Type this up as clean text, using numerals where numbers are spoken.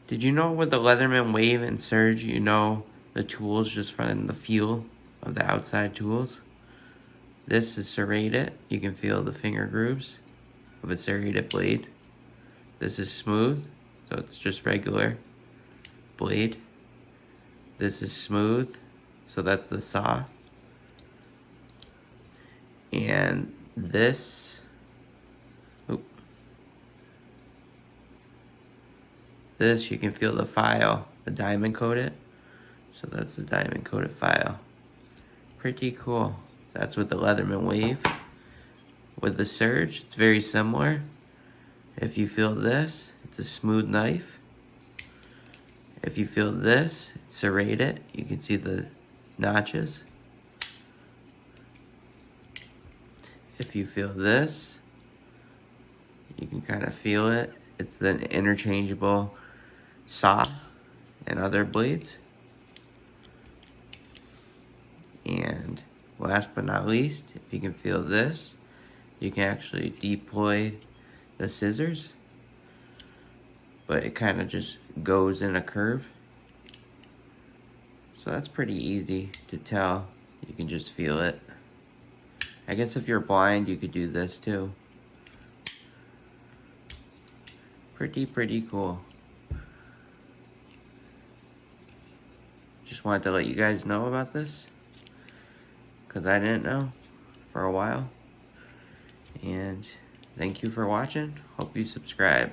Did you know with the Leatherman Wave and Surge, you know the tools just from the feel of the outside tools? This is serrated. You can feel the finger grooves of a serrated blade. This is smooth, so it's just regular blade. This is smooth, so that's the saw. And this, this you can feel the file, the diamond coated. So that's the diamond coated file. Pretty cool. That's with the Leatherman Wave. With the Surge, it's very similar. If you feel this, it's a smooth knife. If you feel this, it's serrated. You can see the notches. If you feel this, you can kind of feel it. It's the interchangeable saw and other blades. And last but not least, if you can feel this, you can actually deploy the scissors, but it kind of just goes in a curve. So that's pretty easy to tell. You can just feel it. I guess if you're blind, you could do this too. Pretty cool. Just wanted to let you guys know about this, because I didn't know for a while. And thank you for watching. Hope you subscribe.